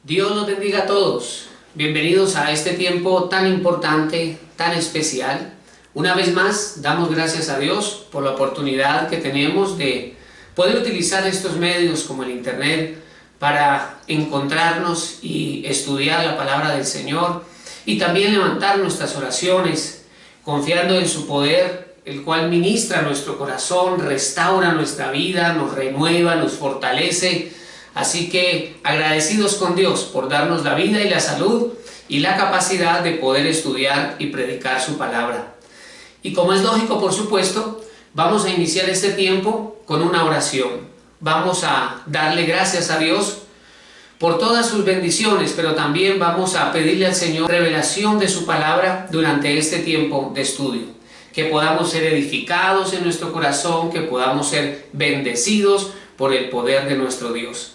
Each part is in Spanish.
Dios los bendiga a todos. Bienvenidos a este tiempo tan importante, tan especial. Una vez más, damos gracias a Dios por la oportunidad que tenemos de poder utilizar estos medios como el Internet para encontrarnos y estudiar la palabra del Señor y también levantar nuestras oraciones, confiando en su poder, el cual ministra nuestro corazón, restaura nuestra vida, nos renueva, nos fortalece. Así que agradecidos con Dios por darnos la vida y la salud y la capacidad de poder estudiar y predicar su palabra. Y como es lógico, por supuesto, vamos a iniciar este tiempo con una oración. Vamos a darle gracias a Dios por todas sus bendiciones, pero también vamos a pedirle al Señor revelación de su palabra durante este tiempo de estudio. Que podamos ser edificados en nuestro corazón, que podamos ser bendecidos por el poder de nuestro Dios.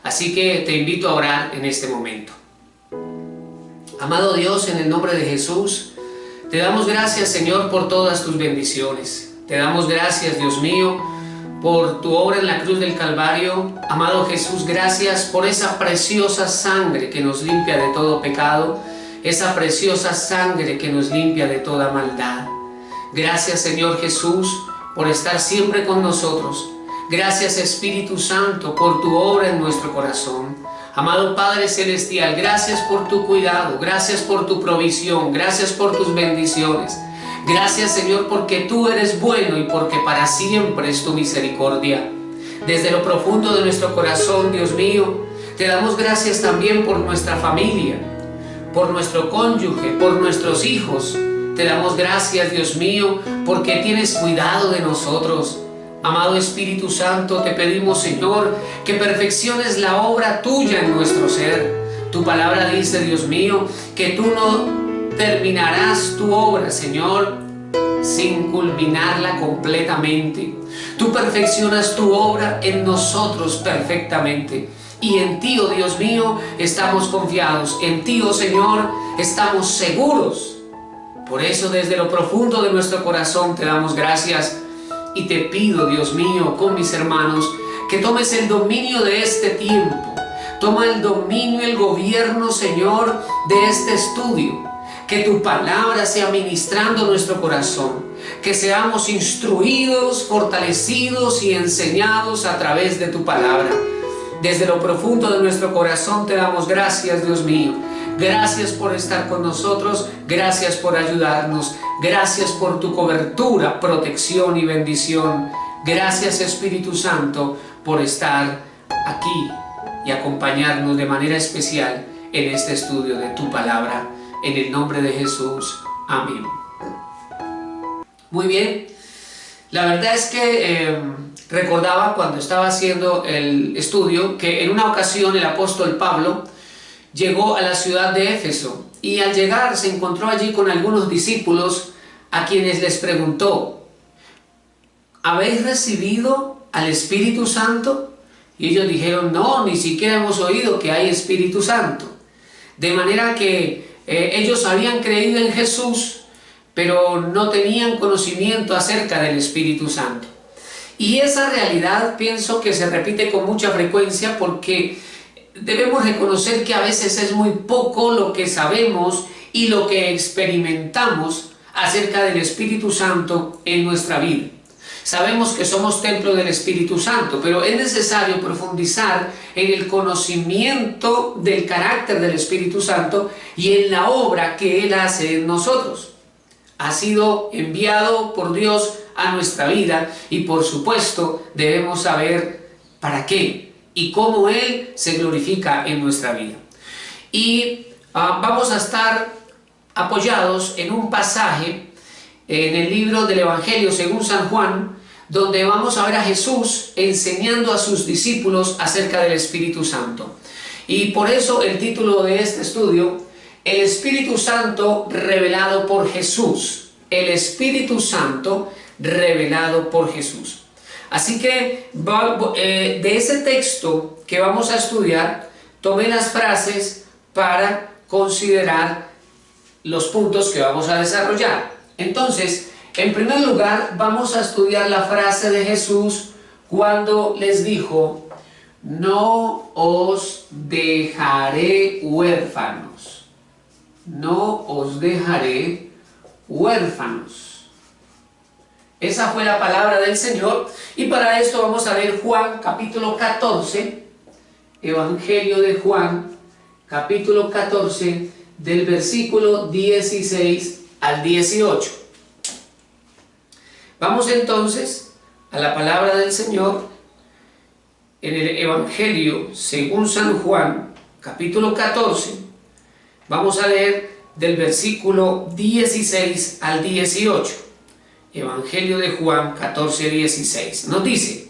Así que te invito a orar en este momento. Amado Dios, en el nombre de Jesús, te damos gracias, Señor, por todas tus bendiciones. Te damos gracias, Dios mío, por tu obra en la cruz del Calvario. Amado Jesús, gracias por esa preciosa sangre que nos limpia de todo pecado, esa preciosa sangre que nos limpia de toda maldad. Gracias, Señor Jesús, por estar siempre con nosotros. Gracias, Espíritu Santo, por tu obra en nuestro corazón. Amado Padre Celestial, gracias por tu cuidado, gracias por tu provisión, gracias por tus bendiciones. Gracias, Señor, porque tú eres bueno y porque para siempre es tu misericordia. Desde lo profundo de nuestro corazón, Dios mío, te damos gracias también por nuestra familia, por nuestro cónyuge, por nuestros hijos. Te damos gracias, Dios mío, porque tienes cuidado de nosotros. Amado Espíritu Santo, te pedimos, Señor, que perfecciones la obra tuya en nuestro ser. Tu palabra dice, Dios mío, que tú no terminarás tu obra, Señor, sin culminarla completamente. Tú perfeccionas tu obra en nosotros perfectamente. Y en ti, oh Dios mío, estamos confiados. En ti, oh Señor, estamos seguros. Por eso, desde lo profundo de nuestro corazón, te damos gracias. Y te pido, Dios mío, con mis hermanos, que tomes el dominio de este tiempo. Toma el dominio, el gobierno, Señor, de este estudio. Que tu palabra sea ministrando nuestro corazón. Que seamos instruidos, fortalecidos y enseñados a través de tu palabra. Desde lo profundo de nuestro corazón te damos gracias, Dios mío. Gracias por estar con nosotros, gracias por ayudarnos, gracias por tu cobertura, protección y bendición. Gracias, Espíritu Santo, por estar aquí y acompañarnos de manera especial en este estudio de tu palabra. En el nombre de Jesús. Amén. Muy bien. La verdad es que recordaba cuando estaba haciendo el estudio que en una ocasión el apóstol Pablo llegó a la ciudad de Éfeso y al llegar se encontró allí con algunos discípulos a quienes les preguntó: ¿habéis recibido al Espíritu Santo? Y ellos dijeron: no, ni siquiera hemos oído que hay Espíritu Santo. De manera que ellos habían creído en Jesús, pero no tenían conocimiento acerca del Espíritu Santo. Y esa realidad pienso que se repite con mucha frecuencia porque debemos reconocer que a veces es muy poco lo que sabemos y lo que experimentamos acerca del Espíritu Santo en nuestra vida. Sabemos que somos templo del Espíritu Santo, pero es necesario profundizar en el conocimiento del carácter del Espíritu Santo y en la obra que Él hace en nosotros. Ha sido enviado por Dios a nuestra vida y por supuesto debemos saber para qué y cómo Él se glorifica en nuestra vida. Y vamos a estar apoyados en un pasaje en el libro del Evangelio según San Juan, donde vamos a ver a Jesús enseñando a sus discípulos acerca del Espíritu Santo. Y por eso el título de este estudio: el Espíritu Santo revelado por Jesús. El Espíritu Santo revelado por Jesús. Así que de ese texto que vamos a estudiar, tomé las frases para considerar los puntos que vamos a desarrollar. Entonces, en primer lugar, vamos a estudiar la frase de Jesús cuando les dijo: no os dejaré huérfanos. No os dejaré huérfanos. Esa fue la palabra del Señor. Y para esto vamos a ver Juan capítulo 14, Evangelio de Juan, capítulo 14, del versículo 16 al 18. Vamos entonces a la palabra del Señor en el Evangelio según San Juan, capítulo 14. Vamos a leer del versículo 16 al 18. Evangelio de Juan 14, 16. Nos dice: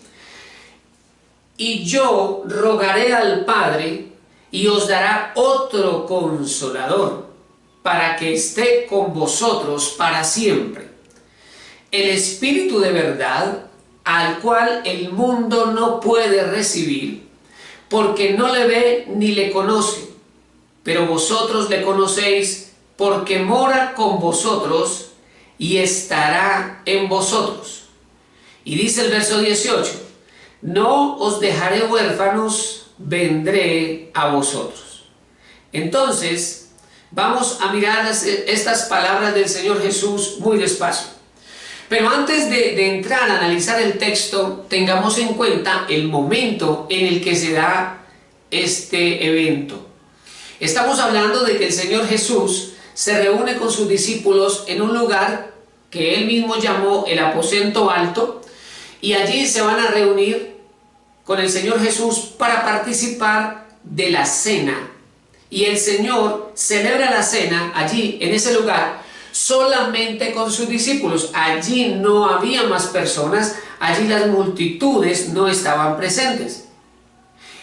y yo rogaré al Padre, y os dará otro Consolador, para que esté con vosotros para siempre. El Espíritu de verdad, al cual el mundo no puede recibir, porque no le ve ni le conoce, pero vosotros le conocéis, porque mora con vosotros y estará en vosotros. Y dice el verso 18: no os dejaré huérfanos, vendré a vosotros. Entonces, vamos a mirar estas palabras del Señor Jesús muy despacio. Pero antes de entrar a analizar el texto, tengamos en cuenta el momento en el que se da este evento. Estamos hablando de que el Señor Jesús se reúne con sus discípulos en un lugar que Él mismo llamó el aposento alto, y allí se van a reunir con el Señor Jesús para participar de la cena. Y el Señor celebra la cena allí, en ese lugar, solamente con sus discípulos. Allí no había más personas, allí las multitudes no estaban presentes.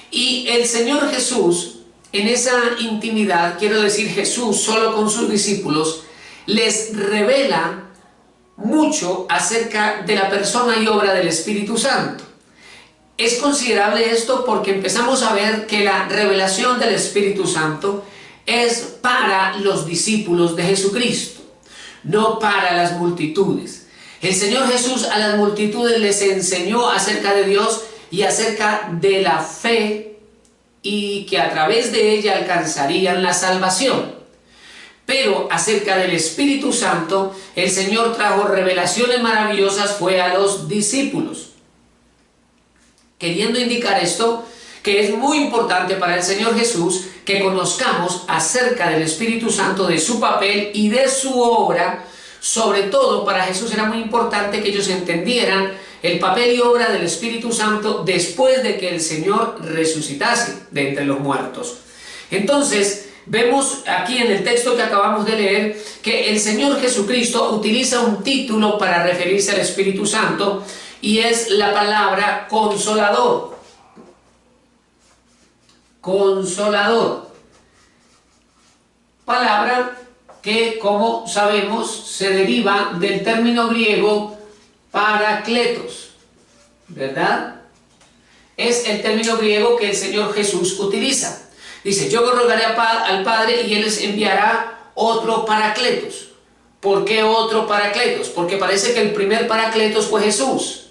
Y el Señor Jesús, en esa intimidad, quiero decir Jesús solo con sus discípulos, les revela mucho acerca de la persona y obra del Espíritu Santo. Es considerable esto porque empezamos a ver que la revelación del Espíritu Santo es para los discípulos de Jesucristo, no para las multitudes. El Señor Jesús a las multitudes les enseñó acerca de Dios y acerca de la fe, y que a través de ella alcanzarían la salvación. Pero acerca del Espíritu Santo, el Señor trajo revelaciones maravillosas, fue a los discípulos. Queriendo indicar esto, que es muy importante para el Señor Jesús que conozcamos acerca del Espíritu Santo, de su papel y de su obra. Sobre todo para Jesús era muy importante que ellos entendieran el papel y obra del Espíritu Santo después de que el Señor resucitase de entre los muertos. Entonces, vemos aquí en el texto que acabamos de leer que el Señor Jesucristo utiliza un título para referirse al Espíritu Santo, y es la palabra Consolador. Consolador. Palabra que, como sabemos, se deriva del término griego Parakletos, ¿verdad? Es el término griego que el Señor Jesús utiliza. Dice: yo rogaré al Padre y Él les enviará otro Parakletos. ¿Por qué otro Parakletos? Porque parece que el primer Parakletos fue Jesús.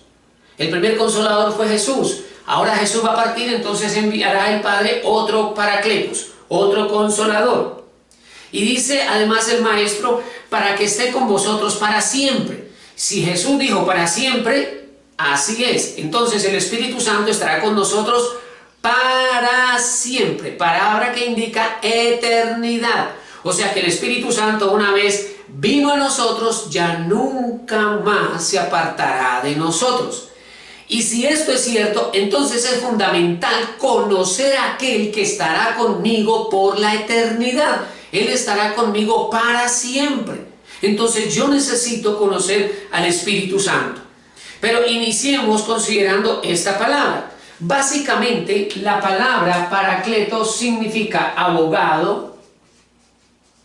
El primer Consolador fue Jesús. Ahora Jesús va a partir, entonces enviará el Padre otro Parakletos, otro Consolador. Y dice además el Maestro: para que esté con vosotros para siempre. Si Jesús dijo para siempre, así es. Entonces el Espíritu Santo estará con nosotros para siempre. Palabra que indica eternidad. O sea que el Espíritu Santo, una vez vino a nosotros, ya nunca más se apartará de nosotros. Y si esto es cierto, entonces es fundamental conocer a aquel que estará conmigo por la eternidad. Él estará conmigo para siempre. Entonces yo necesito conocer al Espíritu Santo. Pero iniciemos considerando esta palabra. Básicamente, la palabra Parakletos significa abogado.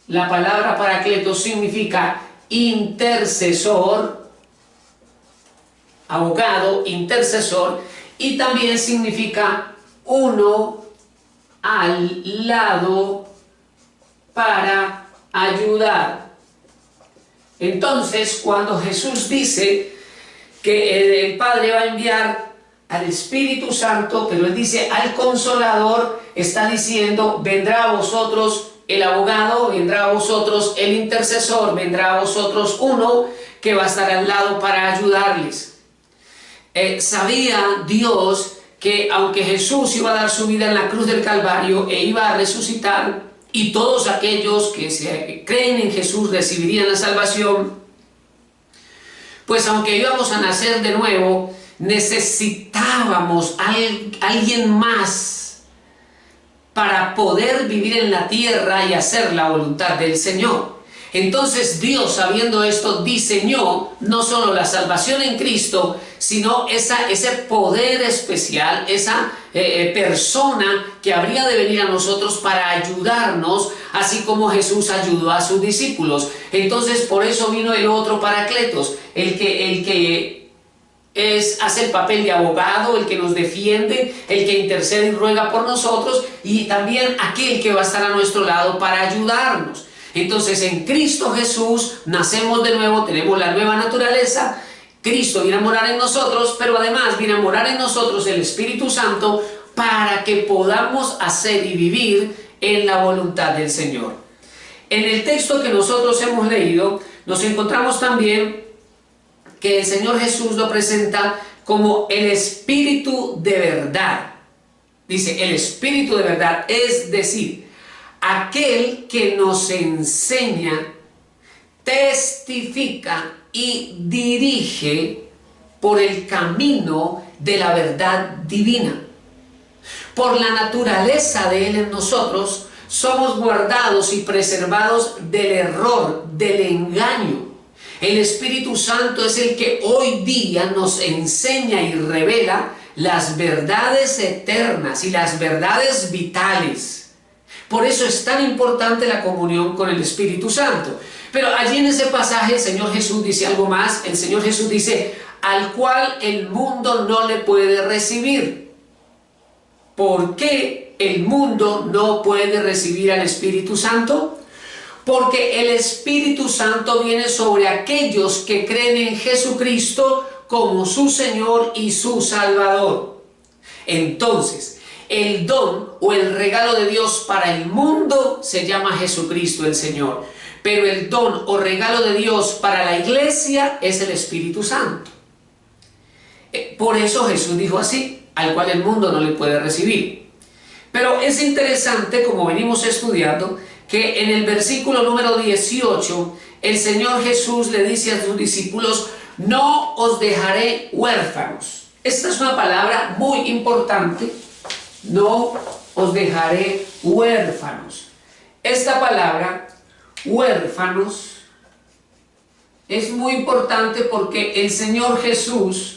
La palabra Parakletos significa intercesor. Abogado, intercesor, y también significa uno al lado para ayudar. Entonces, cuando Jesús dice que el Padre va a enviar al Espíritu Santo, pero él dice al Consolador, está diciendo, vendrá a vosotros el abogado, vendrá a vosotros el intercesor, vendrá a vosotros uno que va a estar al lado para ayudarles. Sabía Dios que aunque Jesús iba a dar su vida en la cruz del Calvario e iba a resucitar, y todos aquellos que creen en Jesús recibirían la salvación, pues aunque íbamos a nacer de nuevo, necesitábamos a alguien más para poder vivir en la tierra y hacer la voluntad del Señor. Entonces Dios, sabiendo esto, diseñó no solo la salvación en Cristo, sino ese poder especial, esa persona que habría de venir a nosotros para ayudarnos, así como Jesús ayudó a sus discípulos. Entonces por eso vino el otro Paracletos, el que hace el papel de abogado, el que nos defiende, el que intercede y ruega por nosotros, y también aquel que va a estar a nuestro lado para ayudarnos. Entonces en Cristo Jesús nacemos de nuevo, tenemos la nueva naturaleza. Cristo viene a morar en nosotros, pero además viene a morar en nosotros el Espíritu Santo para que podamos hacer y vivir en la voluntad del Señor. En el texto que nosotros hemos leído, nos encontramos también que el Señor Jesús lo presenta como el Espíritu de verdad. Dice, el Espíritu de verdad, es decir, aquel que nos enseña, testifica y dirige por el camino de la verdad divina. Por la naturaleza de Él en nosotros, somos guardados y preservados del error, del engaño. El Espíritu Santo es el que hoy día nos enseña y revela las verdades eternas y las verdades vitales. Por eso es tan importante la comunión con el Espíritu Santo. Pero allí en ese pasaje el Señor Jesús dice algo más. El Señor Jesús dice, al cual el mundo no le puede recibir. ¿Por qué el mundo no puede recibir al Espíritu Santo? Porque el Espíritu Santo viene sobre aquellos que creen en Jesucristo como su Señor y su Salvador. Entonces, el don o el regalo de Dios para el mundo se llama Jesucristo el Señor. Pero el don o regalo de Dios para la iglesia es el Espíritu Santo. Por eso Jesús dijo así, al cual el mundo no le puede recibir. Pero es interesante, como venimos estudiando, que en el versículo número 18, el Señor Jesús le dice a sus discípulos, no os dejaré huérfanos. Esta es una palabra muy importante. No os dejaré huérfanos. Esta palabra, huérfanos, es muy importante porque el Señor Jesús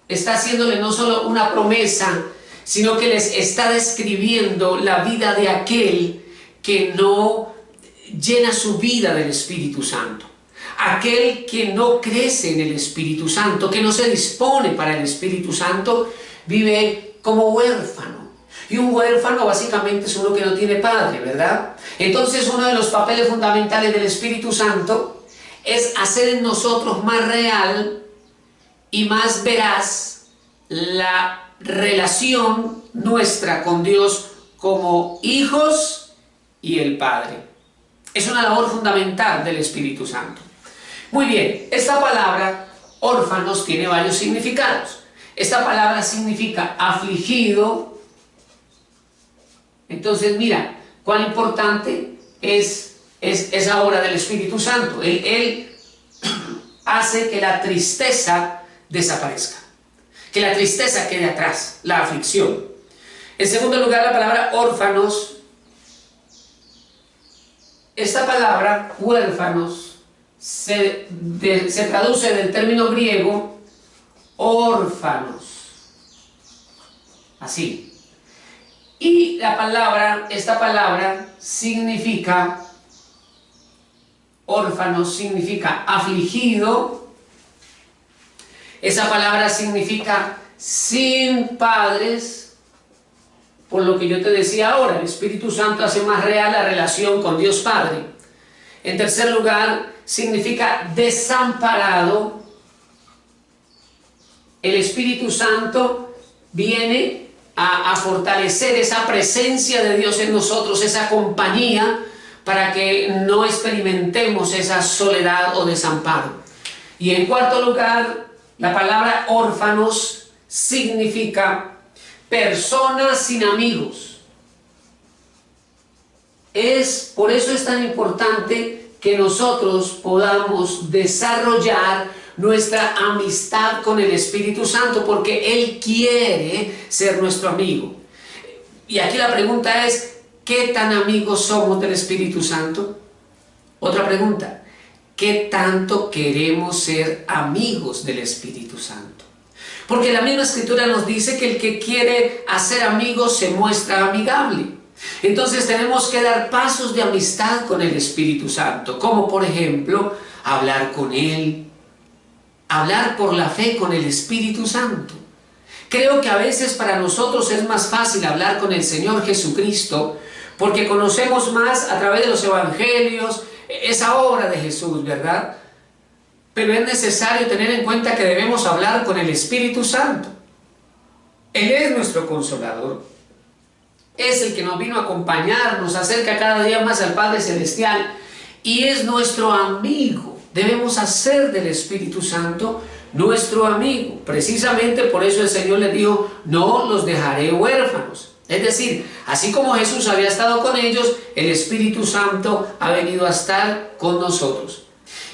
está haciéndole no solo una promesa, sino que les está describiendo la vida de aquel que no llena su vida del Espíritu Santo. Aquel que no crece en el Espíritu Santo, que no se dispone para el Espíritu Santo, vive como huérfano. Y un huérfano básicamente es uno que no tiene padre, ¿verdad? Entonces uno de los papeles fundamentales del Espíritu Santo es hacer en nosotros más real y más veraz la relación nuestra con Dios como hijos y el Padre. Es una labor fundamental del Espíritu Santo. Muy bien, esta palabra órfanos tiene varios significados. Esta palabra significa afligido. Entonces mira, cuán importante es esa obra del Espíritu Santo. Él hace que la tristeza desaparezca, que la tristeza quede atrás, la aflicción. En segundo lugar, la palabra órfanos. Esta palabra huérfanos se traduce del término griego órfanos, así. Y esta palabra significa, órfanos significa afligido. Esa palabra significa sin padres, por lo que yo te decía ahora, el Espíritu Santo hace más real la relación con Dios Padre. En tercer lugar, significa desamparado. el Espíritu Santo viene a fortalecer esa presencia de Dios en nosotros, esa compañía, para que no experimentemos esa soledad o desamparo. Y en cuarto lugar, la palabra órfanos significa personas sin amigos. Por eso es tan importante que nosotros podamos desarrollar nuestra amistad con el Espíritu Santo, porque Él quiere ser nuestro amigo. Y aquí la pregunta es, ¿qué tan amigos somos del Espíritu Santo? Otra pregunta, ¿qué tanto queremos ser amigos del Espíritu Santo? Porque la misma Escritura nos dice que el que quiere hacer amigos se muestra amigable. Entonces tenemos que dar pasos de amistad con el Espíritu Santo, como por ejemplo, hablar con Él, hablar por la fe con el Espíritu Santo. Creo que a veces para nosotros es más fácil hablar con el Señor Jesucristo, porque conocemos más a través de los evangelios, esa obra de Jesús, ¿verdad? Pero es necesario tener en cuenta que debemos hablar con el Espíritu Santo. Él es nuestro consolador. Es el que nos vino a acompañar, nos acerca cada día más al Padre Celestial y es nuestro amigo. Debemos hacer del Espíritu Santo nuestro amigo. Precisamente por eso el Señor les dijo, no los dejaré huérfanos. Es decir, así como Jesús había estado con ellos, el Espíritu Santo ha venido a estar con nosotros.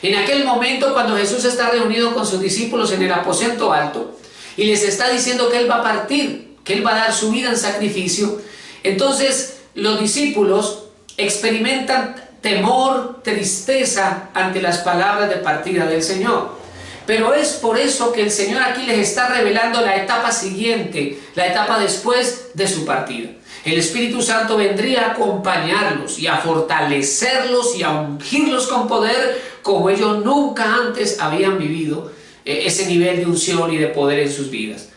En aquel momento, cuando Jesús está reunido con sus discípulos en el aposento alto y les está diciendo que Él va a partir, que Él va a dar su vida en sacrificio, entonces los discípulos experimentan temor, tristeza ante las palabras de partida del Señor. Pero es por eso que el Señor aquí les está revelando la etapa siguiente, la etapa después de su partida. El Espíritu Santo vendría a acompañarlos y a fortalecerlos y a ungirlos con poder como ellos nunca antes habían vivido ese nivel de unción y de poder en sus vidas.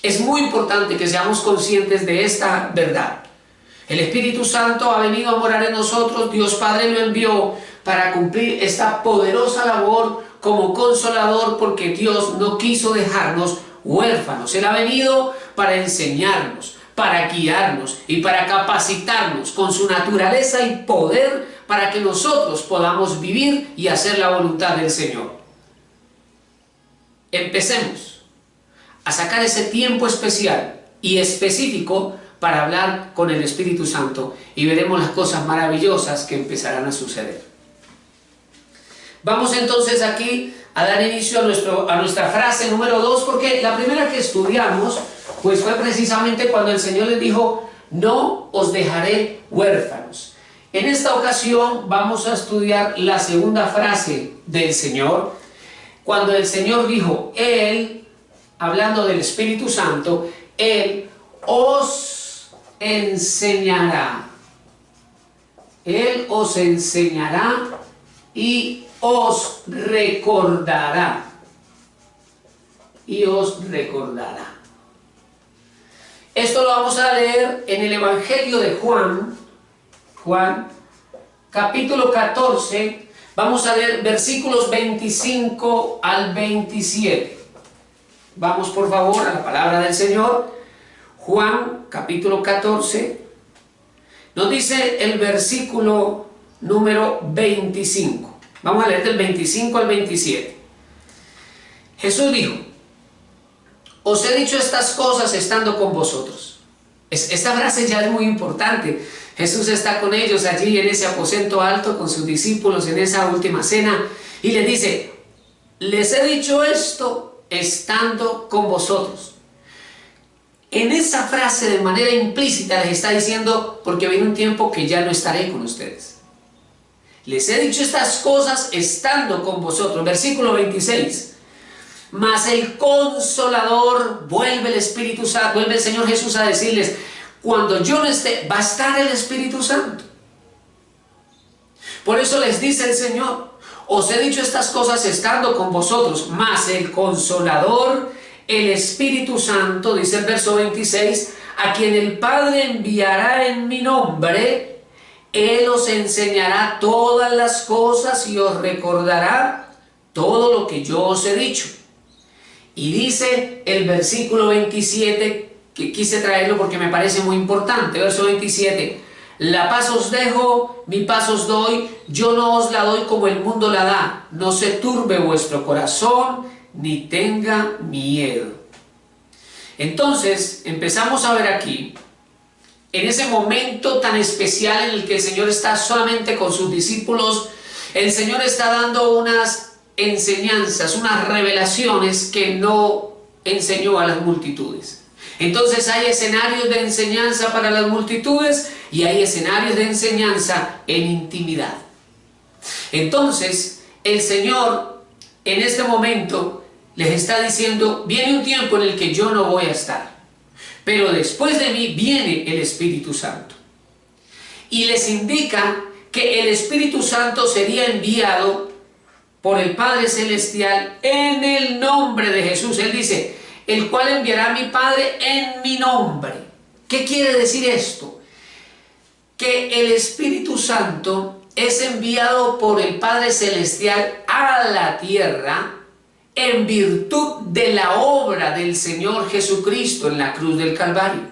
Es muy importante que seamos conscientes de esta verdad. El Espíritu Santo ha venido a morar en nosotros, Dios Padre lo envió para cumplir esta poderosa labor como consolador, porque Dios no quiso dejarnos huérfanos. Él ha venido para enseñarnos, para guiarnos y para capacitarnos con su naturaleza y poder para que nosotros podamos vivir y hacer la voluntad del Señor. Empecemos a sacar ese tiempo especial y específico para hablar con el Espíritu Santo y veremos las cosas maravillosas que empezarán a suceder. Vamos entonces aquí a dar inicio a nuestra frase número 2, porque la primera que estudiamos pues fue precisamente cuando el Señor les dijo, no os dejaré huérfanos. En esta ocasión vamos a estudiar la segunda frase del Señor, cuando el Señor dijo, Él, hablando del Espíritu Santo, Él os enseñará. Él os enseñará y os recordará. Y os recordará. Esto lo vamos a leer en el Evangelio de Juan, capítulo 14, vamos a leer versículos 25 al 27. Vamos por favor a la palabra del Señor. Juan, capítulo 14, nos dice el versículo número 25. Vamos a leer del 25 al 27. Jesús dijo, os he dicho estas cosas estando con vosotros. Esta frase ya es muy importante. Jesús está con ellos allí en ese aposento alto con sus discípulos en esa última cena y les dice, les he dicho esto estando con vosotros. En esa frase de manera implícita les está diciendo, porque viene un tiempo que ya no estaré con ustedes. Les he dicho estas cosas estando con vosotros. Versículo 26. Mas el Consolador, vuelve el Espíritu Santo, vuelve el Señor Jesús a decirles, cuando yo no esté, va a estar el Espíritu Santo. Por eso les dice el Señor, os he dicho estas cosas estando con vosotros, mas el Consolador, el Espíritu Santo, dice el verso 26, a quien el Padre enviará en mi nombre, Él os enseñará todas las cosas y os recordará todo lo que yo os he dicho. Y dice el versículo 27, que quise traerlo porque me parece muy importante, verso 27, la paz os dejo, mi paz os doy, yo no os la doy como el mundo la da, no se turbe vuestro corazón, ni tenga miedo. Entonces, empezamos a ver aquí, en ese momento tan especial en el que el Señor está solamente con sus discípulos, el Señor está dando unas enseñanzas, unas revelaciones que no enseñó a las multitudes. Entonces hay escenarios de enseñanza para las multitudes y hay escenarios de enseñanza en intimidad. Entonces el Señor en este momento les está diciendo, viene un tiempo en el que yo no voy a estar, pero después de mí viene el Espíritu Santo. Y les indica que el Espíritu Santo sería enviado por el Padre Celestial en el nombre de Jesús. Él dice, el cual enviará a mi Padre en mi nombre. ¿Qué quiere decir esto? Que el Espíritu Santo es enviado por el Padre Celestial a la tierra en virtud de la obra del Señor Jesucristo en la cruz del Calvario.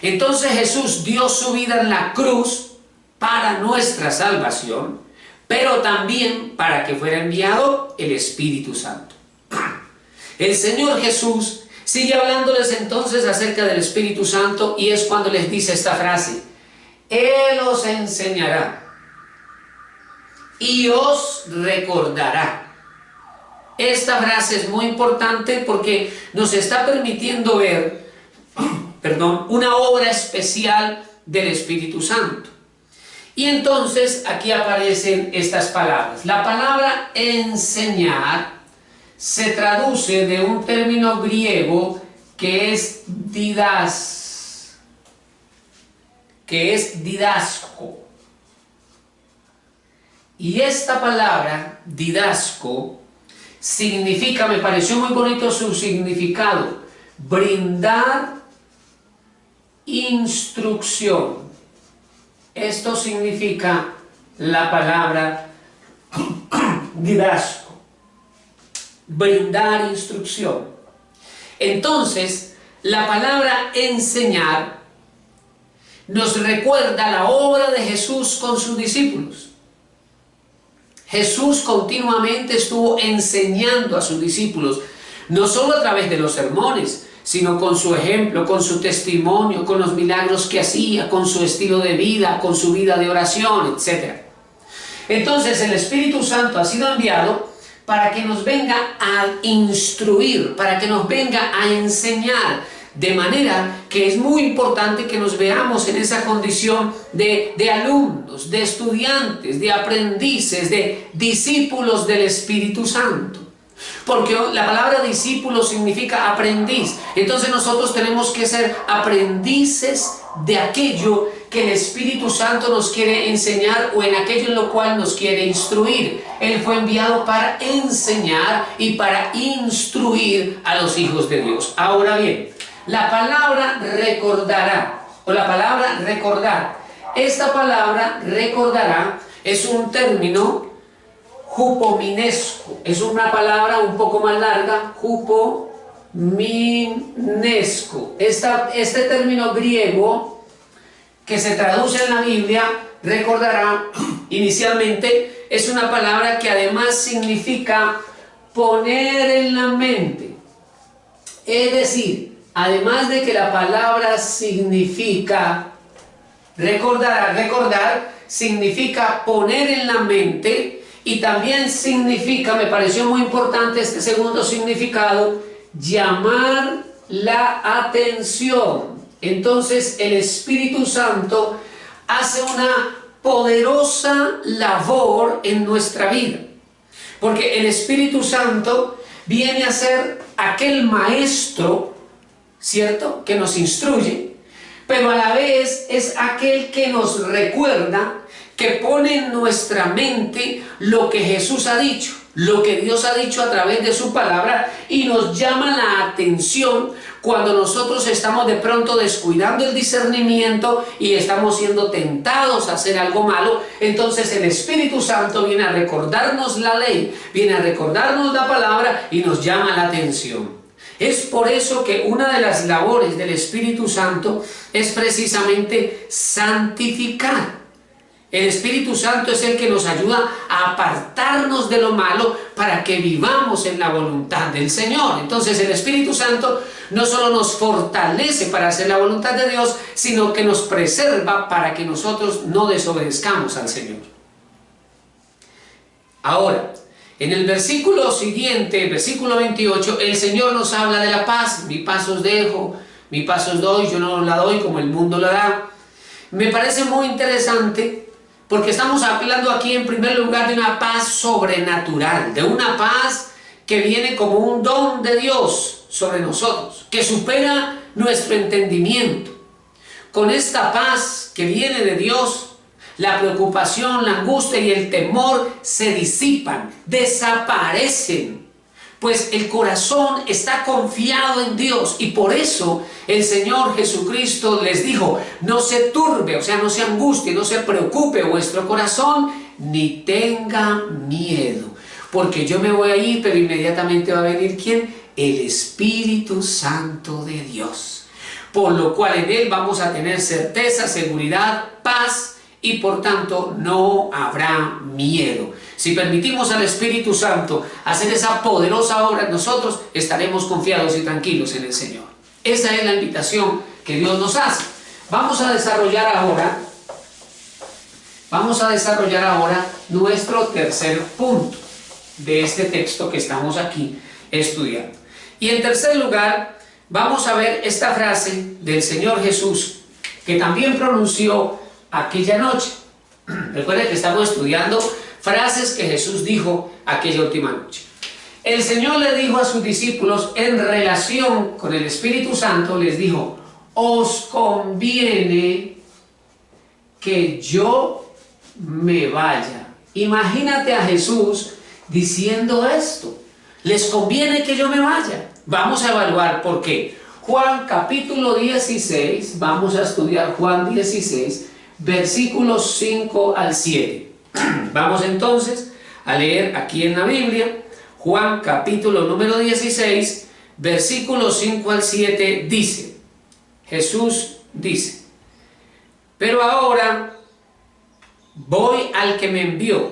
Entonces Jesús dio su vida en la cruz para nuestra salvación, pero también para que fuera enviado el Espíritu Santo. El Señor Jesús sigue hablándoles entonces acerca del Espíritu Santo y es cuando les dice esta frase, Él os enseñará y os recordará. Esta frase es muy importante porque nos está permitiendo ver, una obra especial del Espíritu Santo. Y entonces aquí aparecen estas palabras. La palabra enseñar se traduce de un término griego que es didasco. Y esta palabra, didasco, significa, me pareció muy bonito su significado, brindar instrucción. Esto significa la palabra didasco, brindar instrucción. Entonces, la palabra enseñar nos recuerda la obra de Jesús con sus discípulos. Jesús continuamente estuvo enseñando a sus discípulos, no solo a través de los sermones, sino con su ejemplo, con su testimonio, con los milagros que hacía, con su estilo de vida, con su vida de oración, etc. Entonces el Espíritu Santo ha sido enviado para que nos venga a instruir, para que nos venga a enseñar, de manera que es muy importante que nos veamos en esa condición de alumnos, de estudiantes, de aprendices, de discípulos del Espíritu Santo. Porque la palabra discípulo significa aprendiz. Entonces nosotros tenemos que ser aprendices de aquello que el Espíritu Santo nos quiere enseñar o en aquello en lo cual nos quiere instruir. Él fue enviado para enseñar y para instruir a los hijos de Dios. Ahora bien, la palabra recordará, o la palabra recordar. Esta palabra recordará es un término jupominesco, es una palabra un poco más larga, jupominesco. Este término griego que se traduce en la Biblia, recordará, inicialmente es una palabra que además significa poner en la mente. Es decir, además de que la palabra significa recordar significa poner en la mente. Y también significa, me pareció muy importante este segundo significado, llamar la atención. Entonces el Espíritu Santo hace una poderosa labor en nuestra vida. Porque el Espíritu Santo viene a ser aquel maestro, ¿cierto?, que nos instruye, pero a la vez es aquel que nos recuerda, que pone en nuestra mente lo que Jesús ha dicho, lo que Dios ha dicho a través de su palabra y nos llama la atención cuando nosotros estamos de pronto descuidando el discernimiento y estamos siendo tentados a hacer algo malo, entonces el Espíritu Santo viene a recordarnos la ley, viene a recordarnos la palabra y nos llama la atención. Es por eso que una de las labores del Espíritu Santo es precisamente santificar. El Espíritu Santo es el que nos ayuda a apartarnos de lo malo para que vivamos en la voluntad del Señor. Entonces el Espíritu Santo no solo nos fortalece para hacer la voluntad de Dios, sino que nos preserva para que nosotros no desobedezcamos al Señor. Ahora, en el versículo siguiente, el versículo 28, el Señor nos habla de la paz. Mi paz os dejo, mi paz os doy, yo no la doy como el mundo la da. Me parece muy interesante porque estamos hablando aquí en primer lugar de una paz sobrenatural, de una paz que viene como un don de Dios sobre nosotros, que supera nuestro entendimiento. Con esta paz que viene de Dios, la preocupación, la angustia y el temor se disipan, desaparecen, pues el corazón está confiado en Dios, y por eso el Señor Jesucristo les dijo: no se turbe, o sea, no se angustie, no se preocupe vuestro corazón, ni tenga miedo, porque yo me voy a ir, pero inmediatamente va a venir ¿quién? El Espíritu Santo de Dios, por lo cual en Él vamos a tener certeza, seguridad, paz, y por tanto no habrá miedo. Si permitimos al Espíritu Santo hacer esa poderosa obra en nosotros, estaremos confiados y tranquilos en el Señor. Esa es la invitación que Dios nos hace. Vamos a desarrollar ahora nuestro tercer punto de este texto que estamos aquí estudiando. Y en tercer lugar, vamos a ver esta frase del Señor Jesús que también pronunció aquella noche. Recuerden que estamos estudiando frases que Jesús dijo aquella última noche. El Señor le dijo a sus discípulos en relación con el Espíritu Santo, les dijo: os conviene que yo me vaya. Imagínate a Jesús diciendo esto: les conviene que yo me vaya. Vamos a evaluar por qué. Juan capítulo 16, vamos a estudiar Juan 16, versículos 5 al 7. Vamos entonces a leer aquí en la Biblia, Juan capítulo número 16, versículos 5 al 7, dice, Jesús dice: pero ahora voy al que me envió,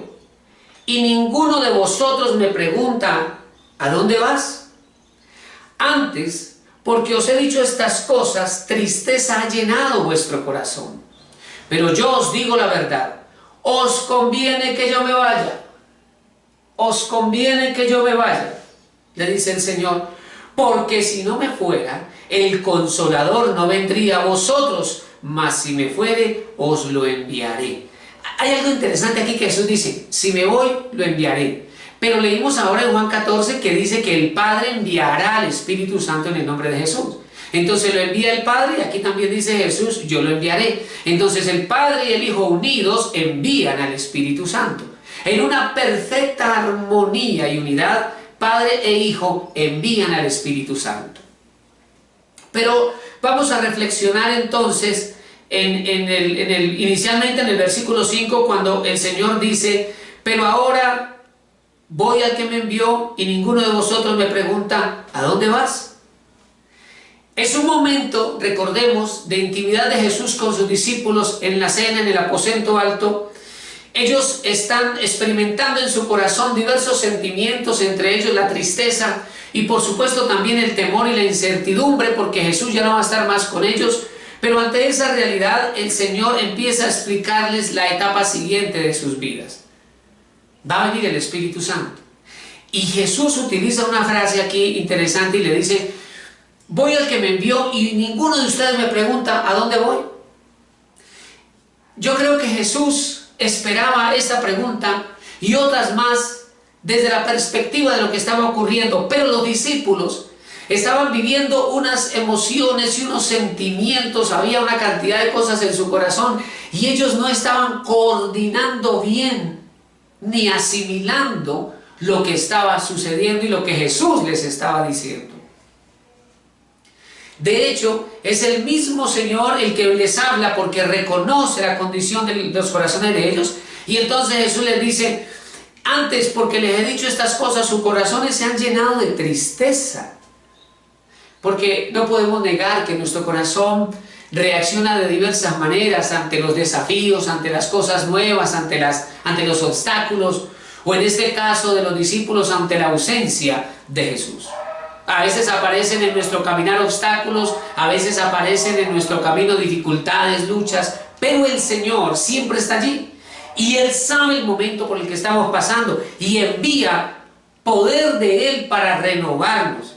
y ninguno de vosotros me pregunta: ¿a dónde vas? Antes, porque os he dicho estas cosas, tristeza ha llenado vuestro corazón. Pero yo os digo la verdad, os conviene que yo me vaya. Os conviene que yo me vaya, le dice el Señor, porque si no me fuera, el Consolador no vendría a vosotros, mas si me fuere, os lo enviaré. Hay algo interesante aquí que Jesús dice: si me voy, lo enviaré. Pero leímos ahora en Juan 14 que dice que el Padre enviará al Espíritu Santo en el nombre de Jesús. Entonces lo envía el Padre, y aquí también dice Jesús: yo lo enviaré. Entonces el Padre y el Hijo unidos envían al Espíritu Santo. En una perfecta armonía y unidad, Padre e Hijo envían al Espíritu Santo. Pero vamos a reflexionar entonces inicialmente en el versículo 5, cuando el Señor dice: pero ahora voy al que me envió, y ninguno de vosotros me pregunta: ¿a dónde vas? Es un momento, recordemos, de intimidad de Jesús con sus discípulos en la cena, en el aposento alto. Ellos están experimentando en su corazón diversos sentimientos, entre ellos la tristeza y por supuesto también el temor y la incertidumbre, porque Jesús ya no va a estar más con ellos. Pero ante esa realidad, el Señor empieza a explicarles la etapa siguiente de sus vidas. Va a venir el Espíritu Santo. Y Jesús utiliza una frase aquí interesante y le dice: voy al que me envió, y ninguno de ustedes me pregunta: ¿a dónde voy? Yo creo que Jesús esperaba esta pregunta y otras más desde la perspectiva de lo que estaba ocurriendo, pero los discípulos estaban viviendo unas emociones y unos sentimientos, había una cantidad de cosas en su corazón, y ellos no estaban coordinando bien ni asimilando lo que estaba sucediendo y lo que Jesús les estaba diciendo. De hecho, es el mismo Señor el que les habla porque reconoce la condición de los corazones de ellos. Y entonces Jesús les dice: antes, porque les he dicho estas cosas, sus corazones se han llenado de tristeza. Porque no podemos negar que nuestro corazón reacciona de diversas maneras ante los desafíos, ante las cosas nuevas, ante los obstáculos, o en este caso de los discípulos, ante la ausencia de Jesús. A veces aparecen en nuestro caminar obstáculos, a veces aparecen en nuestro camino dificultades, luchas, pero el Señor siempre está allí. Y Él sabe el momento por el que estamos pasando y envía poder de Él para renovarnos,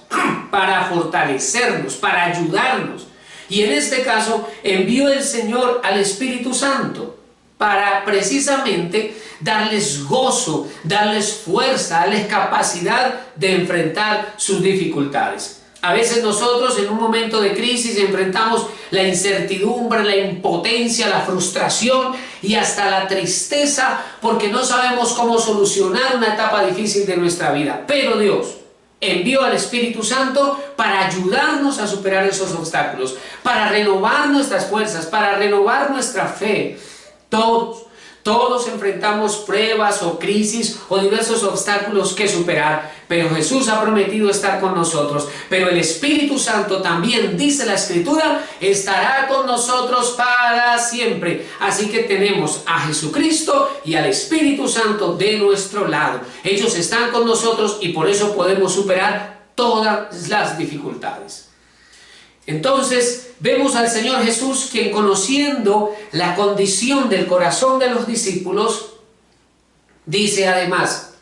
para fortalecernos, para ayudarnos. Y en este caso envió el Señor al Espíritu Santo para precisamente darles gozo, darles fuerza, darles capacidad de enfrentar sus dificultades. A veces nosotros en un momento de crisis enfrentamos la incertidumbre, la impotencia, la frustración y hasta la tristeza porque no sabemos cómo solucionar una etapa difícil de nuestra vida. Pero Dios envió al Espíritu Santo para ayudarnos a superar esos obstáculos, para renovar nuestras fuerzas, para renovar nuestra fe. Todos enfrentamos pruebas o crisis o diversos obstáculos que superar, pero Jesús ha prometido estar con nosotros. Pero el Espíritu Santo también, dice la Escritura, estará con nosotros para siempre. Así que tenemos a Jesucristo y al Espíritu Santo de nuestro lado. Ellos están con nosotros y por eso podemos superar todas las dificultades. Entonces vemos al Señor Jesús, quien conociendo la condición del corazón de los discípulos, dice además: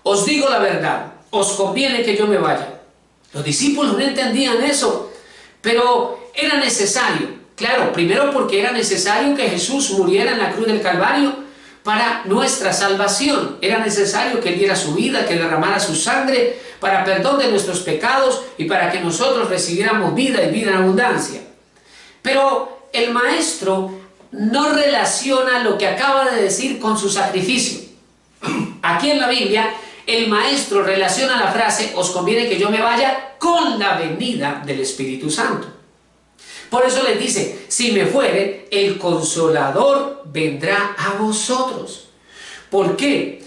os digo la verdad, os conviene que yo me vaya. Los discípulos no entendían eso, pero era necesario. Claro, primero porque era necesario que Jesús muriera en la cruz del Calvario para nuestra salvación. Era necesario que Él diera su vida, que derramara su sangre para perdón de nuestros pecados y para que nosotros recibiéramos vida y vida en abundancia. Pero el Maestro no relaciona lo que acaba de decir con su sacrificio. Aquí en la Biblia, el Maestro relaciona la frase os conviene que yo me vaya con la venida del Espíritu Santo. Por eso les dice: si me fuere, el Consolador vendrá a vosotros. ¿Por qué?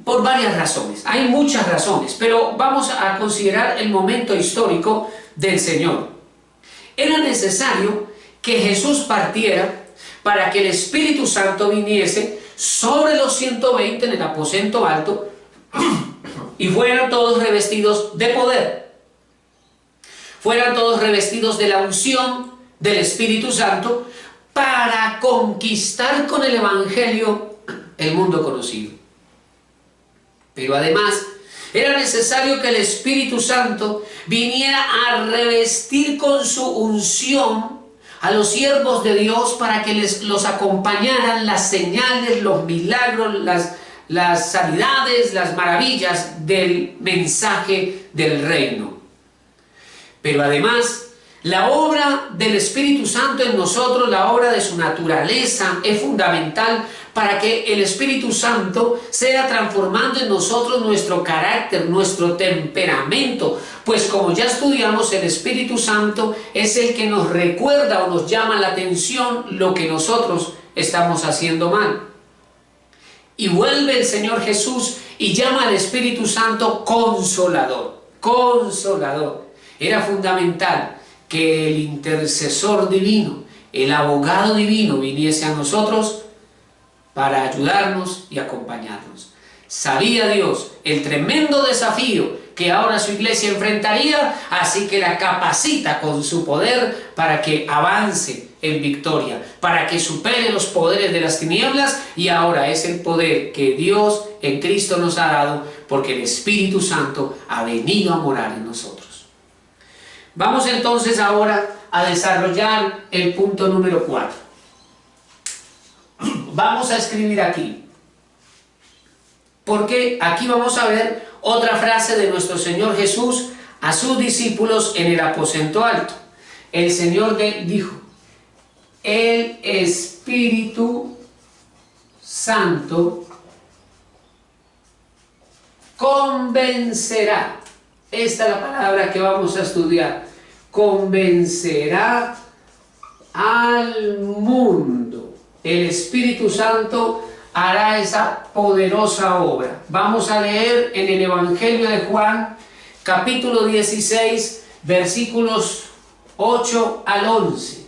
Por varias razones. Hay muchas razones, pero vamos a considerar el momento histórico del Señor. Era necesario que Jesús partiera para que el Espíritu Santo viniese sobre los 120 en el aposento alto y fueran todos revestidos de poder. Fueran todos revestidos de la unción del Espíritu Santo para conquistar con el Evangelio el mundo conocido. Pero además era necesario que el Espíritu Santo viniera a revestir con su unción a los siervos de Dios para que los acompañaran las señales, los milagros, las sanidades, las maravillas del mensaje del reino. Pero además, la obra del Espíritu Santo en nosotros, la obra de su naturaleza, es fundamental para que el Espíritu Santo sea transformando en nosotros nuestro carácter, nuestro temperamento. Pues como ya estudiamos, el Espíritu Santo es el que nos recuerda o nos llama la atención lo que nosotros estamos haciendo mal. Y vuelve el Señor Jesús y llama al Espíritu Santo Consolador. Consolador. Era fundamental que el intercesor divino, el abogado divino, viniese a nosotros para ayudarnos y acompañarnos. Sabía Dios el tremendo desafío que ahora su iglesia enfrentaría, así que la capacita con su poder para que avance en victoria, para que supere los poderes de las tinieblas, y ahora es el poder que Dios en Cristo nos ha dado, porque el Espíritu Santo ha venido a morar en nosotros. Vamos entonces ahora a desarrollar el punto número 4. Vamos a escribir aquí, porque aquí vamos a ver otra frase de nuestro Señor Jesús a sus discípulos en el aposento alto. El Señor dijo: el Espíritu Santo convencerá. Esta es la palabra que vamos a estudiar. convencerá al mundo. El Espíritu Santo hará esa poderosa obra. Vamos a leer en el Evangelio de Juan, capítulo 16, versículos 8 al 11.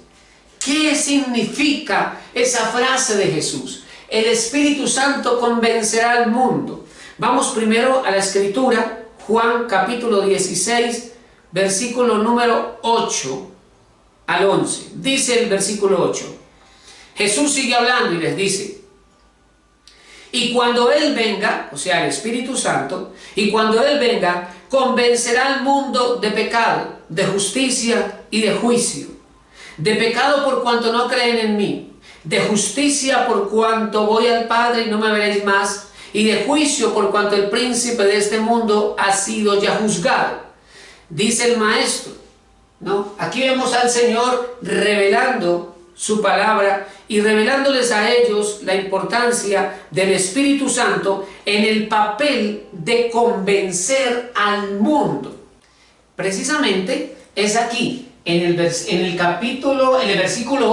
¿Qué significa esa frase de Jesús? El Espíritu Santo convencerá al mundo. Vamos primero a la Escritura, Juan capítulo 16, versículo número 8 al 11. Dice el versículo 8. Jesús sigue hablando y les dice: y cuando Él venga, o sea, el Espíritu Santo, y cuando Él venga, convencerá al mundo de pecado, de justicia y de juicio. De pecado por cuanto no creen en mí, de justicia por cuanto voy al Padre y no me veréis más, y de juicio por cuanto el príncipe de este mundo ha sido ya juzgado. Dice el Maestro, ¿no? Aquí vemos al Señor revelando su palabra y revelándoles a ellos la importancia del Espíritu Santo en el papel de convencer al mundo. Precisamente es aquí, en el versículo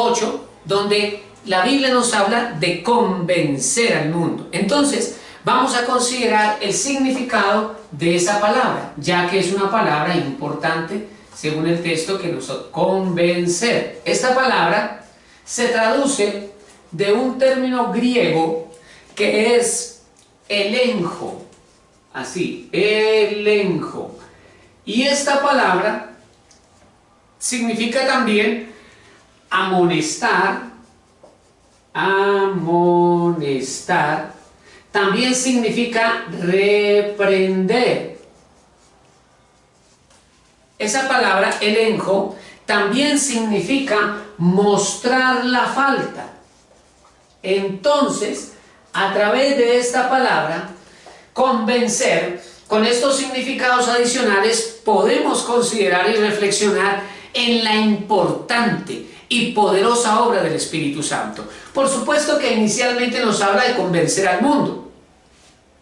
8, donde la Biblia nos habla de convencer al mundo. Entonces, vamos a considerar el significado de esa palabra, ya que es una palabra importante según el texto que nos convencer. Esta palabra se traduce de un término griego que es elenjo, así, elenjo. Y esta palabra significa también amonestar, también significa reprender. Esa palabra elenjo también significa mostrar la falta. Entonces, a través de esta palabra, convencer, con estos significados adicionales, podemos considerar y reflexionar en la importante y poderosa obra del Espíritu Santo. Por supuesto que inicialmente nos habla de convencer al mundo,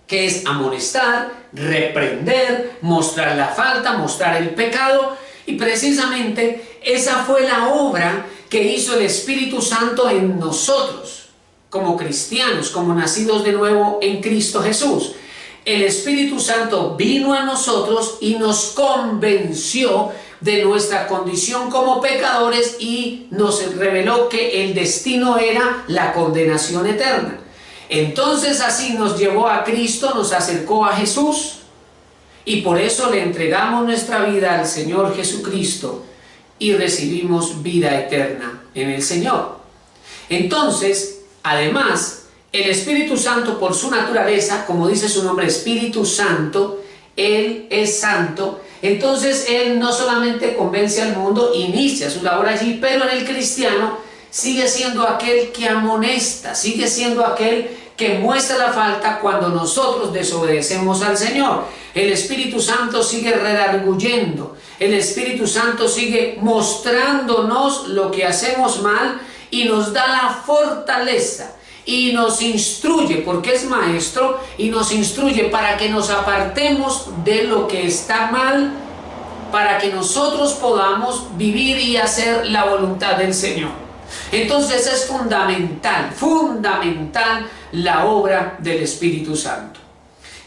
que es amonestar, reprender, mostrar la falta, mostrar el pecado, y precisamente esa fue la obra que hizo el Espíritu Santo en nosotros, como cristianos, como nacidos de nuevo en Cristo Jesús. El Espíritu Santo vino a nosotros y nos convenció de nuestra condición como pecadores y nos reveló que el destino era la condenación eterna. Entonces así nos llevó a Cristo, nos acercó a Jesús, y por eso le entregamos nuestra vida al Señor Jesucristo y recibimos vida eterna en el Señor. Entonces, además, el Espíritu Santo, por su naturaleza, como dice su nombre, Espíritu Santo, Él es santo. Entonces Él no solamente convence al mundo, inicia su labor allí, pero en el cristiano sigue siendo aquel que amonesta, sigue siendo aquel que muestra la falta cuando nosotros desobedecemos al Señor. El Espíritu Santo sigue redarguyendo, el Espíritu Santo sigue mostrándonos lo que hacemos mal y nos da la fortaleza y nos instruye, porque es maestro, y nos instruye para que nos apartemos de lo que está mal, para que nosotros podamos vivir y hacer la voluntad del Señor. Entonces es fundamental la obra del Espíritu Santo.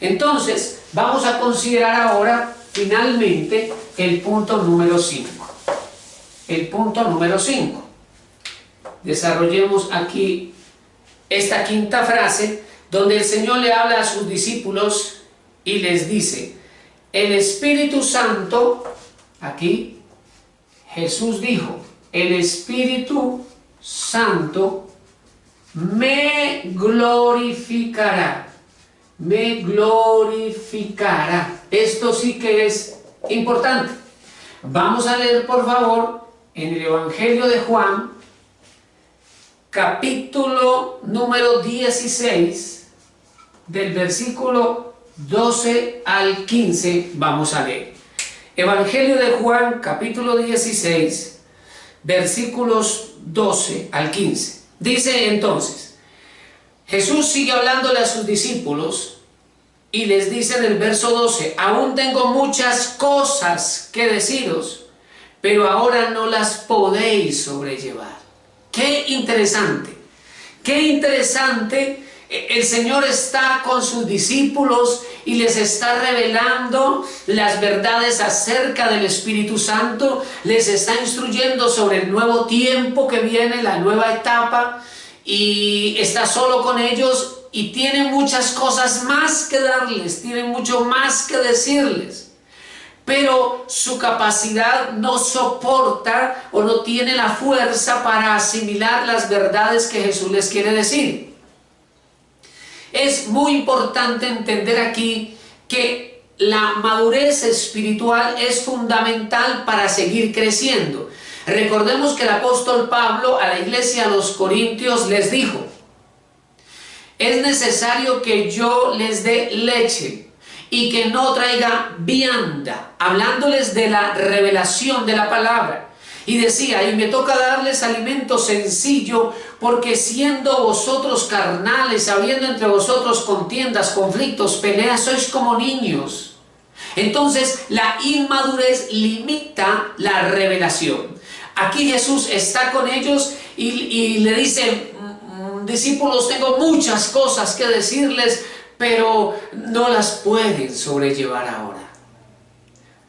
Entonces vamos a considerar ahora finalmente el punto número 5. El punto número 5. Desarrollemos aquí esta quinta frase donde el Señor le habla a sus discípulos y les dice: el Espíritu Santo, aquí Jesús dijo, el Espíritu Santo me glorificará. Me glorificará. Esto sí que es importante. Vamos a leer, por favor, en el Evangelio de Juan, capítulo número 16, del versículo 12 al 15, vamos a leer. Evangelio de Juan, capítulo 16, versículos 12 al 15. Dice entonces, Jesús sigue hablándole a sus discípulos y les dice en el verso 12: aún tengo muchas cosas que deciros, pero ahora no las podéis sobrellevar. ¡Qué interesante! ¡Qué interesante! El Señor está con sus discípulos y les está revelando las verdades acerca del Espíritu Santo, les está instruyendo sobre el nuevo tiempo que viene, la nueva etapa, y está solo con ellos y tiene muchas cosas más que darles, tiene mucho más que decirles. Pero su capacidad no soporta o no tiene la fuerza para asimilar las verdades que Jesús les quiere decir. Es muy importante entender aquí que la madurez espiritual es fundamental para seguir creciendo. Recordemos que el apóstol Pablo a la iglesia de los Corintios les dijo: es necesario que yo les dé leche y que no traiga vianda, hablándoles de la revelación de la palabra. Y decía, y me toca darles alimento sencillo, porque siendo vosotros carnales, habiendo entre vosotros contiendas, conflictos, peleas, sois como niños. Entonces la inmadurez limita la revelación. Aquí Jesús está con ellos y le dice: discípulos, tengo muchas cosas que decirles, pero no las pueden sobrellevar ahora.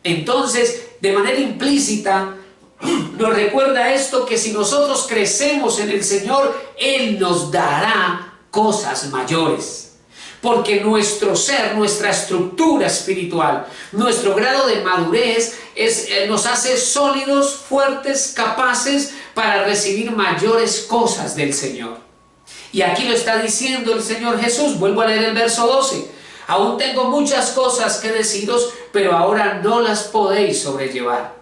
Entonces, de manera implícita, nos recuerda esto, que si nosotros crecemos en el Señor, Él nos dará cosas mayores. Porque nuestro ser, nuestra estructura espiritual, nuestro grado de madurez nos hace sólidos, fuertes, capaces para recibir mayores cosas del Señor. Y aquí lo está diciendo el Señor Jesús. Vuelvo a leer el verso 12. Aún tengo muchas cosas que deciros, pero ahora no las podéis sobrellevar.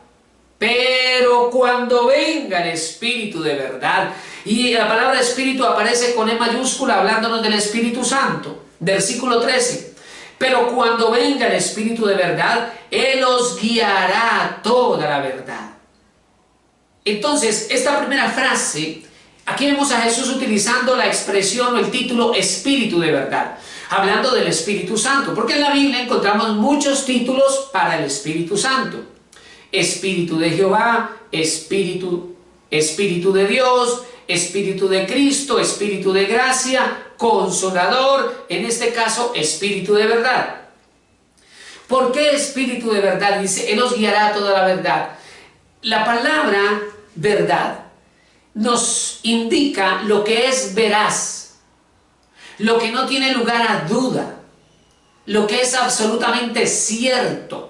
Pero cuando venga el Espíritu de verdad, y la palabra Espíritu aparece con E mayúscula hablándonos del Espíritu Santo, versículo 13, pero cuando venga el Espíritu de verdad, Él os guiará a toda la verdad. Entonces, esta primera frase, aquí vemos a Jesús utilizando la expresión o el título Espíritu de verdad, hablando del Espíritu Santo, porque en la Biblia encontramos muchos títulos para el Espíritu Santo. Espíritu de Jehová, Espíritu de Dios, Espíritu de Cristo, Espíritu de gracia, Consolador, en este caso Espíritu de verdad. ¿Por qué Espíritu de verdad? Dice, Él os guiará a toda la verdad. La palabra verdad nos indica lo que es veraz, lo que no tiene lugar a duda, lo que es absolutamente cierto.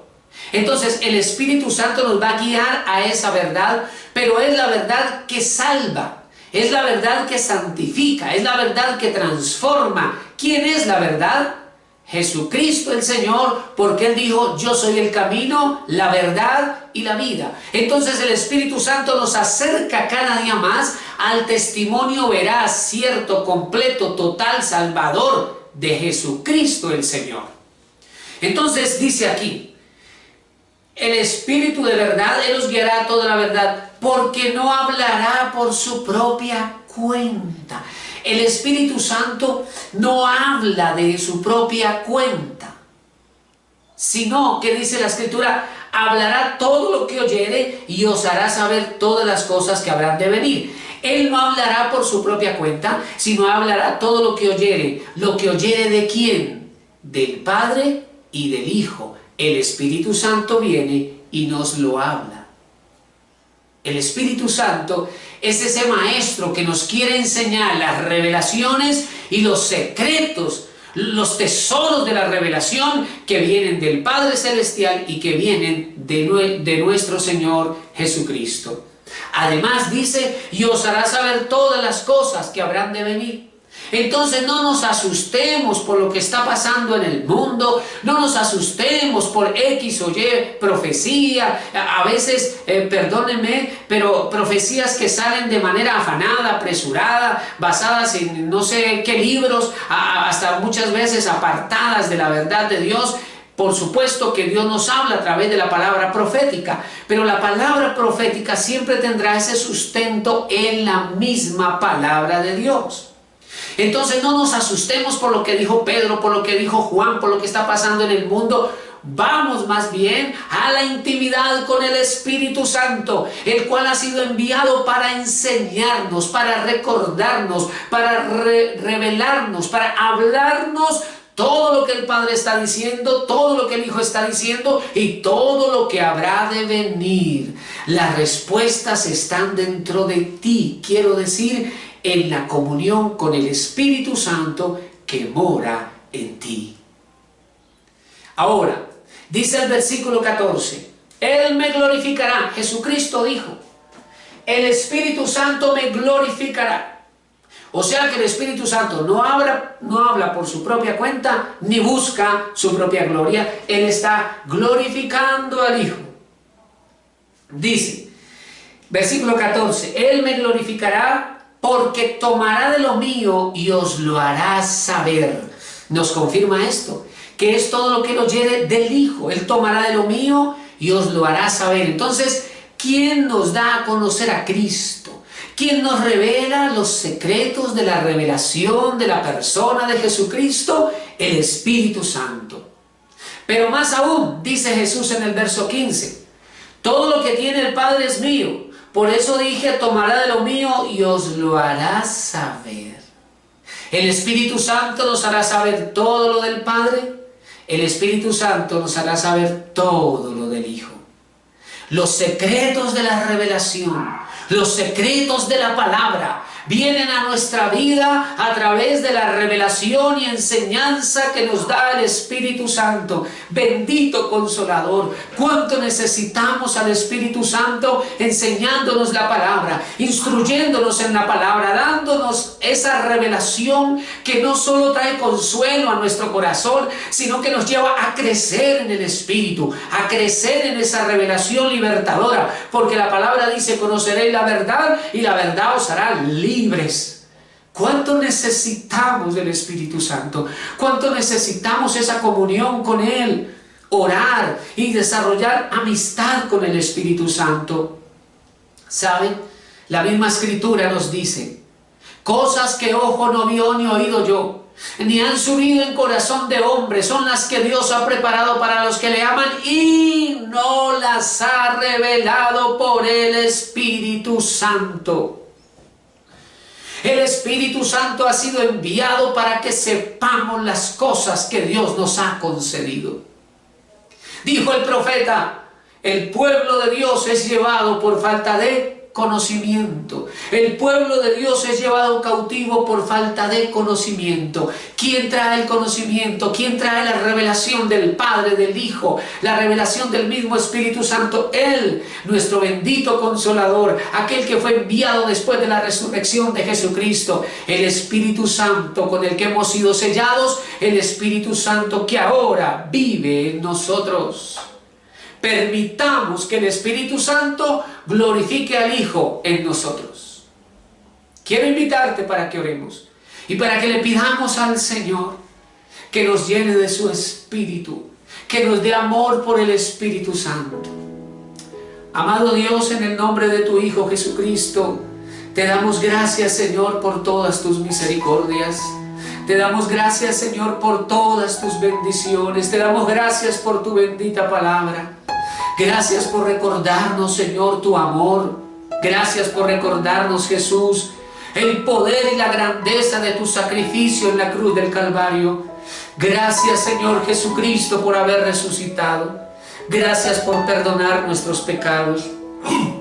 Entonces el Espíritu Santo nos va a guiar a esa verdad, pero es la verdad que salva, es la verdad que santifica, es la verdad que transforma. ¿Quién es la verdad? Jesucristo el Señor, porque Él dijo: yo soy el camino, la verdad y la vida. Entonces el Espíritu Santo nos acerca cada día más al testimonio veraz, cierto, completo, total, salvador de Jesucristo el Señor. Entonces dice aquí, el Espíritu de verdad, Él os guiará a toda la verdad, porque no hablará por su propia cuenta. El Espíritu Santo no habla de su propia cuenta, sino que dice la Escritura: hablará todo lo que oyere y os hará saber todas las cosas que habrán de venir. Él no hablará por su propia cuenta, sino hablará todo lo que oyere. ¿Lo que oyere de quién? Del Padre y del Hijo. El Espíritu Santo viene y nos lo habla. El Espíritu Santo es ese maestro que nos quiere enseñar las revelaciones y los secretos, los tesoros de la revelación que vienen del Padre Celestial y que vienen de nuestro Señor Jesucristo. Además dice: y os hará saber todas las cosas que habrán de venir. Entonces no nos asustemos por lo que está pasando en el mundo, no nos asustemos por X o Y profecía, a veces, perdónenme, pero profecías que salen de manera afanada, apresurada, basadas en no sé qué libros, hasta muchas veces apartadas de la verdad de Dios. Por supuesto que Dios nos habla a través de la palabra profética, pero la palabra profética siempre tendrá ese sustento en la misma palabra de Dios. Entonces no nos asustemos por lo que dijo Pedro, por lo que dijo Juan, por lo que está pasando en el mundo. vamos más bien a la intimidad con el Espíritu Santo, el cual ha sido enviado para enseñarnos, para recordarnos, para revelarnos, para hablarnos todo lo que el Padre está diciendo, todo lo que el Hijo está diciendo y todo lo que habrá de venir. Las respuestas están dentro de ti, quiero decir, en la comunión con el Espíritu Santo que mora en ti. Ahora, dice el versículo 14, Él me glorificará. Jesucristo dijo, el Espíritu Santo me glorificará. O sea que el Espíritu Santo no habla por su propia cuenta, ni busca su propia gloria. Él está glorificando al Hijo. Dice, versículo 14, Él me glorificará porque tomará de lo mío y os lo hará saber. Nos confirma esto, que es todo lo que Él oyere del Hijo. Él tomará de lo mío y os lo hará saber. Entonces, ¿quién nos da a conocer a Cristo? ¿Quién nos revela los secretos de la revelación de la persona de Jesucristo? El Espíritu Santo. Pero más aún, dice Jesús en el verso 15, todo lo que tiene el Padre es mío. Por eso dije, tomará de lo mío y os lo hará saber. El Espíritu Santo nos hará saber todo lo del Padre. El Espíritu Santo nos hará saber todo lo del Hijo. Los secretos de la revelación, los secretos de la palabra, vienen a nuestra vida a través de la revelación y enseñanza que nos da el Espíritu Santo. Bendito Consolador, cuánto necesitamos al Espíritu Santo enseñándonos la palabra, instruyéndonos en la palabra, dándonos esa revelación que no solo trae consuelo a nuestro corazón, sino que nos lleva a crecer en el Espíritu, a crecer en esa revelación libertadora, porque la palabra dice, conoceréis la verdad y la verdad os hará libres. ¿Cuánto necesitamos del Espíritu Santo? ¿Cuánto necesitamos esa comunión con Él? Orar y desarrollar amistad con el Espíritu Santo. ¿Saben? La misma Escritura nos dice, cosas que ojo no vio ni oído yo, ni han subido en corazón de hombre, son las que Dios ha preparado para los que le aman y no las ha revelado por el Espíritu Santo. El Espíritu Santo ha sido enviado para que sepamos las cosas que Dios nos ha concedido. Dijo el profeta, el pueblo de Dios es llevado por falta de conocimiento. El pueblo de Dios es llevado cautivo por falta de conocimiento. ¿Quién trae el conocimiento? ¿Quién trae la revelación del Padre, del Hijo? La revelación del mismo Espíritu Santo. Él, nuestro bendito Consolador, aquel que fue enviado después de la resurrección de Jesucristo. El Espíritu Santo con el que hemos sido sellados. El Espíritu Santo que ahora vive en nosotros. Permitamos que el Espíritu Santo glorifique al Hijo en nosotros. Quiero invitarte para que oremos y para que le pidamos al Señor que nos llene de su Espíritu, que nos dé amor por el Espíritu Santo. Amado Dios, en el nombre de tu Hijo Jesucristo, te damos gracias, Señor, por todas tus misericordias. Te damos gracias, Señor, por todas tus bendiciones. Te damos gracias por tu bendita palabra. Gracias por recordarnos, Señor, tu amor. Gracias por recordarnos, Jesús, el poder y la grandeza de tu sacrificio en la cruz del Calvario. Gracias, Señor Jesucristo, por haber resucitado. Gracias por perdonar nuestros pecados.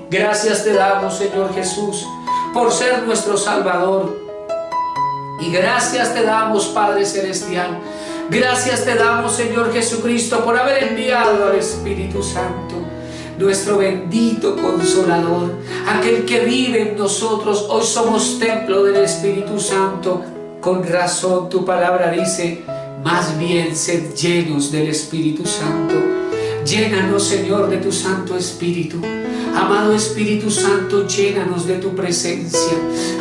Gracias te damos, Señor Jesús, por ser nuestro Salvador. Y gracias te damos, Padre Celestial. Gracias te damos, Señor Jesucristo, por haber enviado al Espíritu Santo, nuestro bendito Consolador, aquel que vive en nosotros. Hoy somos templo del Espíritu Santo. Con razón tu palabra dice, más bien sed llenos del Espíritu Santo. Llénanos, Señor, de tu Santo Espíritu. Amado Espíritu Santo, llénanos de tu presencia.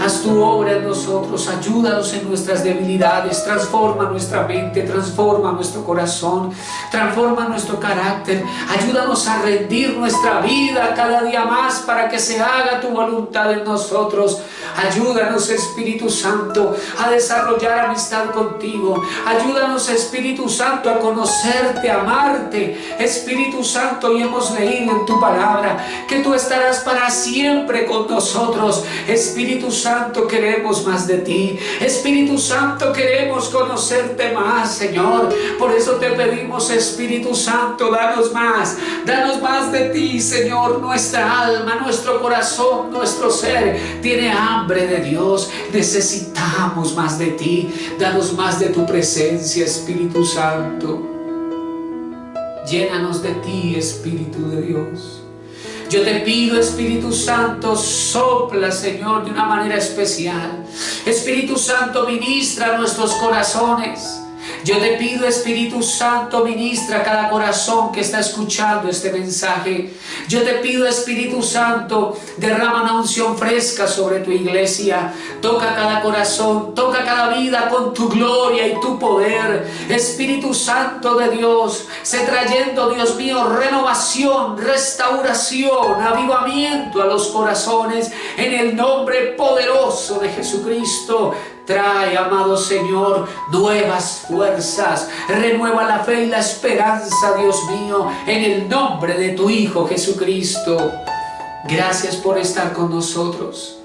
Haz tu obra en nosotros, ayúdanos en nuestras debilidades, transforma nuestra mente, transforma nuestro corazón, transforma nuestro carácter. Ayúdanos a rendir nuestra vida cada día más para que se haga tu voluntad en nosotros. Ayúdanos, Espíritu Santo, a desarrollar amistad contigo. Ayúdanos, Espíritu Santo, a conocerte, a amarte. Espíritu Santo, y hemos leído en tu palabra que tú estarás para siempre con nosotros. Espíritu Santo, queremos más de ti. Espíritu Santo, queremos conocerte más, Señor. Por eso te pedimos, Espíritu Santo, danos más de ti, Señor. Nuestra alma, nuestro corazón, nuestro ser tiene hambre de Dios. Necesitamos más de ti. Danos más de tu presencia, Espíritu Santo. Llénanos de ti, Espíritu de Dios. Yo te pido, Espíritu Santo, sopla, Señor, de una manera especial. Espíritu Santo, ministra nuestros corazones. Yo te pido, Espíritu Santo, ministra cada corazón que está escuchando este mensaje. Yo te pido, Espíritu Santo, derrama una unción fresca sobre tu iglesia. Toca cada corazón, toca cada vida con tu gloria y tu poder. Espíritu Santo de Dios, sé trayendo, Dios mío, renovación, restauración, avivamiento a los corazones en el nombre poderoso de Jesucristo. Trae, amado Señor, nuevas fuerzas. Renueva la fe y la esperanza, Dios mío, en el nombre de tu Hijo Jesucristo. Gracias por estar con nosotros.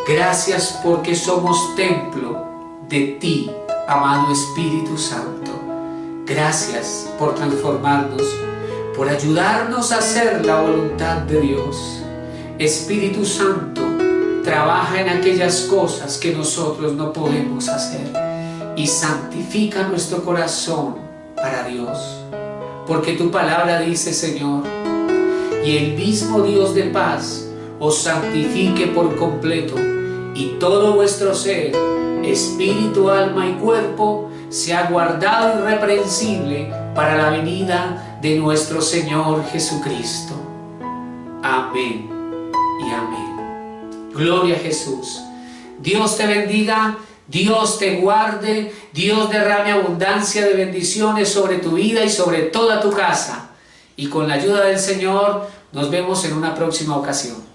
Gracias porque somos templo de ti, amado Espíritu Santo. Gracias por transformarnos, por ayudarnos a hacer la voluntad de Dios. Espíritu Santo, trabaja en aquellas cosas que nosotros no podemos hacer y santifica nuestro corazón para Dios. Porque tu palabra dice, Señor, y el mismo Dios de paz os santifique por completo, y todo vuestro ser, espíritu, alma y cuerpo, sea guardado irreprensible para la venida de nuestro Señor Jesucristo. Amén y amén. Gloria a Jesús. Dios te bendiga, Dios te guarde, Dios derrame abundancia de bendiciones sobre tu vida y sobre toda tu casa. Y con la ayuda del Señor nos vemos en una próxima ocasión.